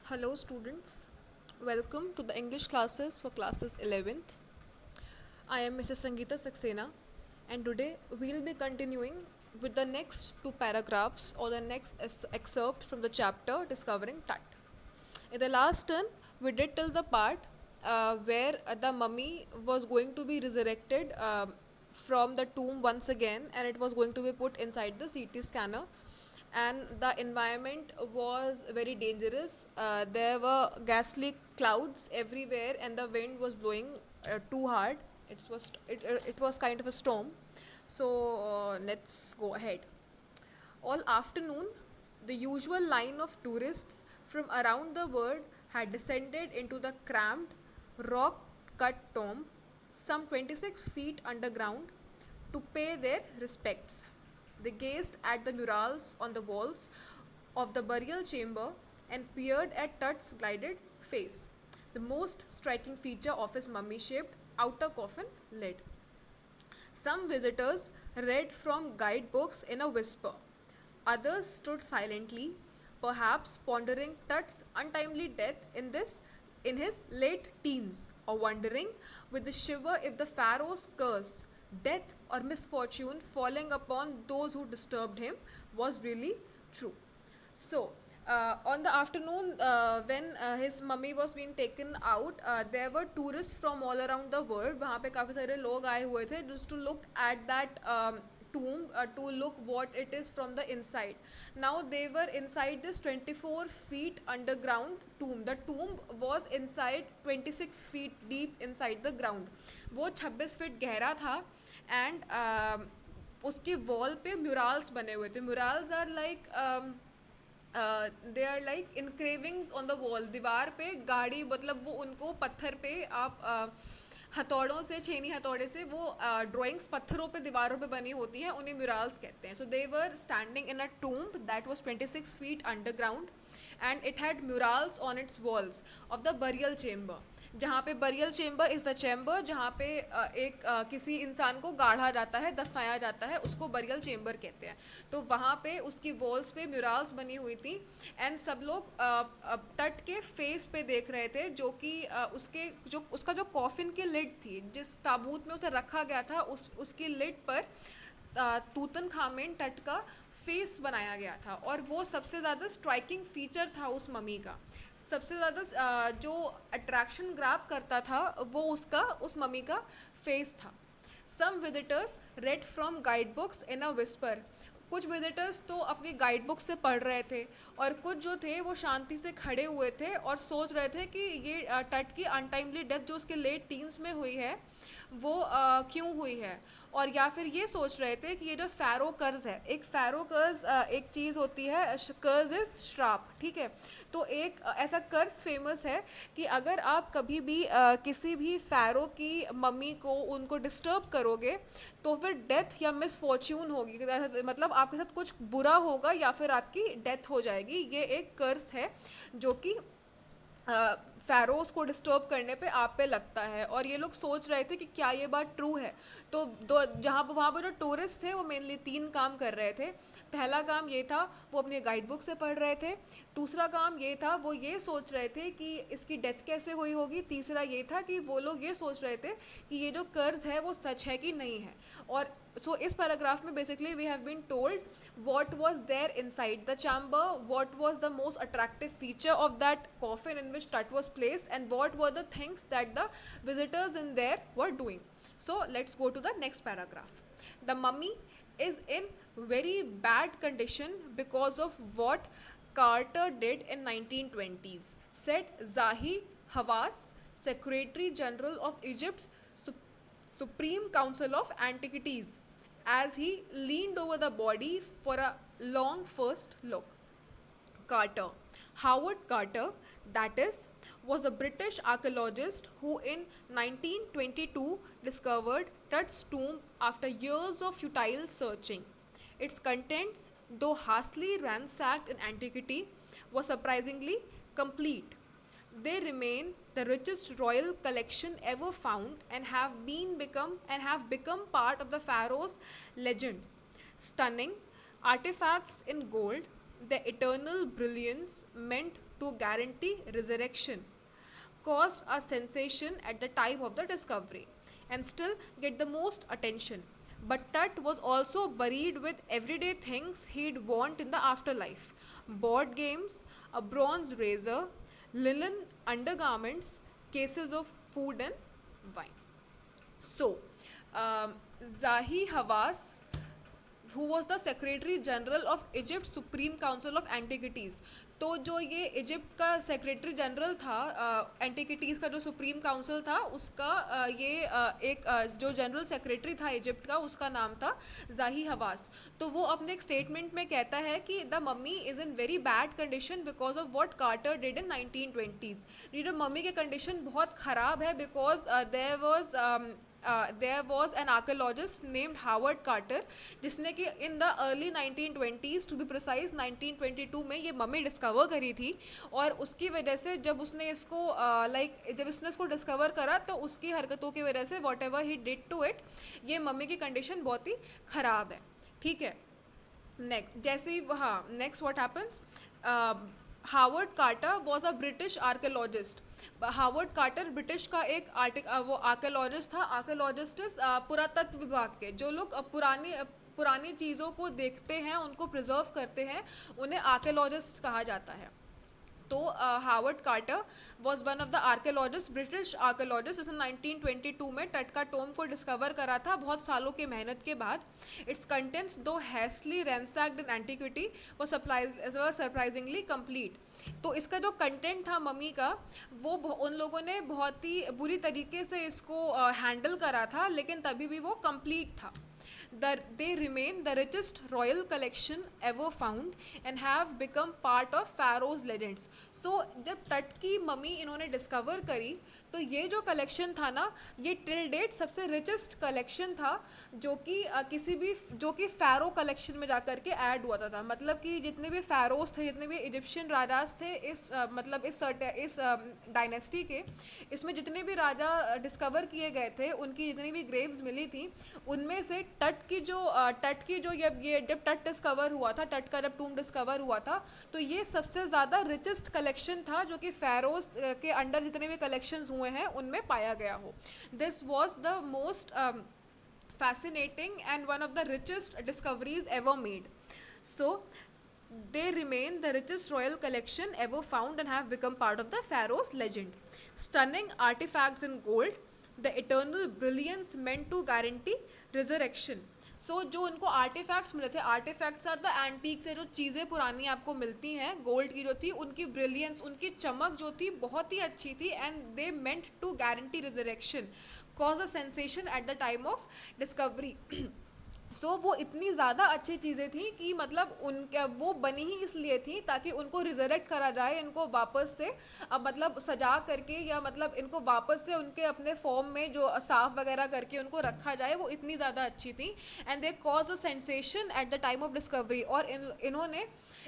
Hello students, welcome to the English classes for classes 11th. I am Mrs. Sangeeta Saxena and today we will be continuing with the next two paragraphs or the next excerpt from the chapter Discovering TUT. In the last turn, we did till the part where the mummy was going to be resurrected from the tomb once again, and it was going to be put inside the CT scanner, and the environment was very dangerous. There were ghastly clouds everywhere and the wind was blowing too hard. It was kind of a storm. So let's go ahead. All afternoon, the usual line of tourists from around the world had descended into the cramped, rock cut tomb, some 26 feet underground, to pay their respects. They gazed at the murals on the walls of the burial chamber and peered at Tut's glided face, the most striking feature of his mummy shaped outer coffin lid. Some visitors read from guidebooks in a whisper. Others stood silently, perhaps pondering Tut's untimely death in his late teens, or wondering with a shiver if the Pharaoh's curse, death or misfortune falling upon those who disturbed him, was really true. So, on the afternoon when his mummy was being taken out, there were tourists from all around the world. वहाँ पे काफ़ी सारे लोग आए हुए थे just to look at that tomb, to look what it is from the inside. Now they were inside this 24 feet underground tomb. The tomb was inside 26 feet deep inside the ground. वो 26 feet गहरा था and उसके wall पे murals बने हुए थे. Murals are like they are like engravings on the wall. दीवार पे गाड़ी, मतलब वो उनको पत्थर पे आप हथौड़ों से, छेनी हथौड़े से वो ड्राइंग्स पत्थरों पे दीवारों पे बनी होती हैं, उन्हें म्यूरल्स कहते हैं. So they were standing in a tomb that was 26 feet underground and it had murals on its walls of the burial chamber. जहाँ पे burial chamber is the chamber जहाँ पे किसी इंसान को गाढ़ा जाता है, दफनाया जाता है, उसको बरियल चेम्बर कहते हैं. तो वहाँ पे उसकी वॉल्स पे म्यूरल्स बनी हुई थी एंड सब लोग तट के फेस पे देख रहे थे, जो कि उसका जो कॉफिन की लिड थी, जिस ताबूत में उसे रखा गया था, उसकी लिड पर तूतनखामेन टट का फेस बनाया गया था. और वो सबसे ज़्यादा स्ट्राइकिंग फीचर था उस ममी का. सबसे ज़्यादा जो अट्रैक्शन ग्रैब करता था वो उस ममी का फेस था. Some visitors read from guide books in a whisper. कुछ विजिटर्स तो अपनी गाइड बुक से पढ़ रहे थे और कुछ जो थे वो शांति से खड़े हुए थे और सोच रहे थे कि ये टट की अनटाइमली डेथ जो उसके लेट टीन्स में हुई है वो क्यों हुई है, और या फिर ये सोच रहे थे कि ये जो फ़ैरो कर्ज है, एक फ़ैरो कर्ज एक चीज़ होती है, कर्ज इज़ श्राप, ठीक है. तो एक ऐसा कर्ज फेमस है कि अगर आप कभी भी किसी भी फ़ैरो की मम्मी को उनको डिस्टर्ब करोगे तो फिर डेथ या मिसफॉर्च्यून होगी, मतलब आपके साथ कुछ बुरा होगा या फिर आपकी डेथ हो जाएगी. ये एक कर्ज है जो कि फ़ैरोज़ को डिस्टर्ब करने पे आप पे लगता है. और ये लोग सोच रहे थे कि क्या ये बात ट्रू है. तो वहाँ पर जो टूरिस्ट थे वो मेनली 3 काम कर रहे थे. पहला काम ये था, वो अपनी गाइड बुक से पढ़ रहे थे. दूसरा काम ये था, वो ये सोच रहे थे कि इसकी डेथ कैसे हुई होगी. तीसरा ये था कि वो लोग ये सोच रहे थे कि ये जो कर्ज है वो सच है कि नहीं है. और सो इस पैराग्राफ में basically we have been told what was there inside the chamber, what was the most attractive feature of that coffin in which Tut was placed, and what were the things that the visitors in there were doing. So let's go to the next paragraph. The mummy is in very bad condition because of what Carter did in 1920s, said Zahi Hawass, Secretary General of Egypt's Supreme Council of Antiquities, as he leaned over the body for a long first look. Carter, Howard Carter, that is, was a British archaeologist who in 1922 discovered Tut's tomb after years of futile searching. Its contents, though hastily ransacked in antiquity, were surprisingly complete. They remain the richest royal collection ever found and have become part of the pharaoh's legend. Stunning artifacts in gold, the eternal brilliance meant to guarantee resurrection caused a sensation at the time of the discovery and still get the most attention. But Tut was also buried with everyday things he'd want in the afterlife: board games, a bronze razor, linen undergarments, cases of food and wine. So, Zahi Hawass, who was the secretary general of Egypt supreme council of antiquities, तो जो ये Egypt का secretary general था, एंटिकिटीज़ का जो supreme council था उसका जो जनरल सेक्रेटरी था इजिप्ट का, उसका नाम था जाही हवास। तो वो अपने एक स्टेटमेंट में कहता है कि the mummy is in very bad condition because of what Carter did in 1920s। ये जो मम्मी की कंडीशन बहुत ख़राब है because there was an archaeologist named Howard Carter जिसने कि in the early 1920s, to be precise 1922 में ये मम्मी डिस्कवर करी थी। और उसकी वजह से जब उसने इसको जब उसने इसको डिस्कवर करा तो उसकी हरकतों की वजह से whatever he did to it, ये मम्मी की कंडीशन बहुत ही ख़राब है। ठीक है, नेक्स्ट जैसे ही next what happens, Howard Carter was a British archaeologist. Howard Carter British का एक वो आर्कियोलॉजिस्ट था। आर्कियोलॉजिस्ट पुरातत्व विभाग के जो लोग पुरानी चीज़ों को देखते हैं, उनको प्रिजर्व करते हैं, उन्हें आर्कियोलॉजिस्ट कहा जाता है। तो Howard Carter was one of the archaeologist, British archaeologist, जिसने 1922 में टट का टोम को डिस्कवर करा था बहुत सालों की मेहनत के बाद। इट्स कंटेंट्स दो हैस्टली रैंसैक्ड इन एंटिक्विटी वो सरप्राइजिंगली कंप्लीट। तो इसका जो कंटेंट था मम्मी का, वो उन लोगों ने बहुत ही बुरी तरीके से इसको हैंडल करा था, लेकिन तभी भी वो कंप्लीट था। They remain the richest royal collection ever found and have become part of Pharaoh's legends. So जब टट की मम्मी इन्होंने डिस्कवर करी तो ये जो कलेक्शन था ना, ये टिल डेट सबसे रिचेस्ट कलेक्शन था जो कि फ़ैरो कलेक्शन में जा कर के ऐड हुआ था। मतलब कि जितने भी फ़ैरोस थे, जितने भी इजिप्शियन राजास थे इस डायनेस्टी के, इसमें जितने भी राजा डिस्कवर किए गए थे, उनकी जितनी भी ग्रेव्स मिली थी, उनमें से टट की जो ये जब टट डिस्कवर हुआ था, टट का जब टूम डिस्कवर हुआ था, तो ये सबसे ज़्यादा रिचेस्ट कलेक्शन था जो कि फ़ैरोस के अंडर जितने भी कलेक्शंस हुए हैं उनमें पाया गया हो। This was the most fascinating and one of the richest discoveries ever made. So they remain the richest royal collection ever found and have become part of the Pharaoh's legend. Stunning artifacts in gold, the eternal brilliance meant to guarantee resurrection. सो जो उनको artefacts मिले थे, artefacts are the antique से जो चीज़ें पुरानी आपको मिलती हैं, गोल्ड की जो थी, उनकी ब्रिलियंस, उनकी चमक जो थी बहुत ही अच्छी थी। And they meant to guarantee resurrection, cause a sensation at the time of discovery. So वो इतनी ज़्यादा अच्छी चीज़ें थी कि मतलब उनका वो बनी ही इसलिए थी ताकि उनको रिजरेक्ट करा जाए, इनको वापस से मतलब सजा करके, या मतलब इनको वापस से उनके अपने फॉर्म में जो साफ वगैरह करके उनको रखा जाए, वो इतनी ज़्यादा अच्छी थी। And they cause a sensation at the time of discovery, और इन्होंने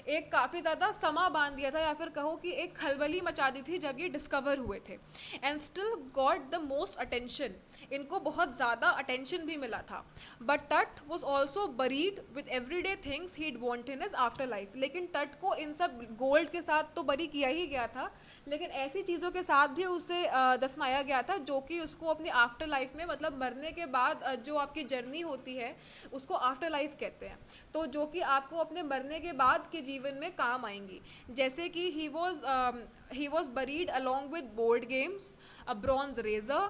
एक काफ़ी ज़्यादा समा बांध दिया था, या फिर कहो कि एक खलबली मचा दी थी जब ये डिस्कवर हुए थे। And still got the most attention, इनको बहुत ज़्यादा अटेंशन भी मिला था। बट टट was also buried with everyday things he'd want in his afterlife. लेकिन टट को इन सब गोल्ड के साथ तो बरी किया ही गया था, लेकिन ऐसी चीज़ों के साथ भी उसे दफनाया गया था जो कि उसको अपनी आफ्टर लाइफ में, मतलब मरने के बाद जो आपकी जर्नी होती है उसको आफ्टर लाइफ कहते हैं, तो जो कि आपको अपने मरने के बाद के जीवन में काम आएंगी। जैसे कि he was buried along with board games, a bronze razor,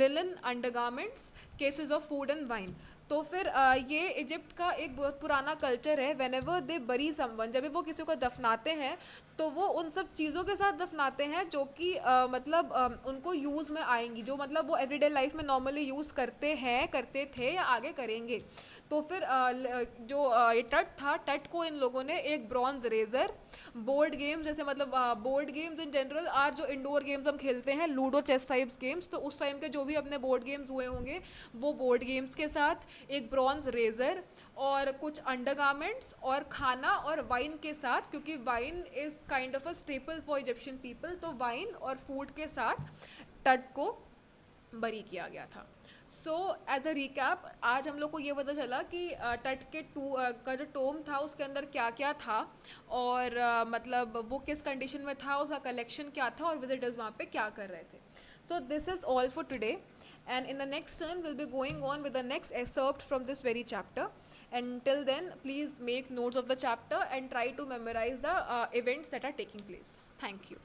linen undergarments, cases of food and wine. तो फिर ये इजिप्ट का एक बहुत पुराना कल्चर है। वेन एवर दे बरी समवन, जब भी वो किसी को दफनाते हैं तो वो उन सब चीज़ों के साथ दफनाते हैं जो कि मतलब उनको यूज़ में आएंगी, जो मतलब वो एवरीडे लाइफ में नॉर्मली यूज़ करते थे या आगे करेंगे। तो फिर जो ये टट था, टट को इन लोगों ने एक ब्रॉन्ज रेजर, बोर्ड गेम्स, जैसे मतलब board games in general R जो इंडोर गेम्स हम खेलते हैं, लूडो, चेस टाइप्स गेम्स, तो उस टाइम के जो भी अपने बोर्ड गेम्स हुए होंगे वो बोर्ड गेम्स के साथ, एक ब्रॉन्ज रेजर और कुछ अंडरगारमेंट्स और खाना और वाइन के साथ, क्योंकि wine is kind of a staple for Egyptian people, तो वाइन और फूड के साथ टट को बरी किया गया था। सो एज अ रिकैप, आज हम लोग को ये पता चला कि तट के का जो टोम था उसके अंदर क्या क्या था, और मतलब वो किस कंडीशन में था, उसका कलेक्शन क्या था, और विजिटर्स वहाँ पे क्या कर रहे थे. So this is all for today, and in the next turn we'll be going on with the next excerpt from this very chapter. And till then, please make notes of the chapter and try to memorize the events that are taking place. Thank you.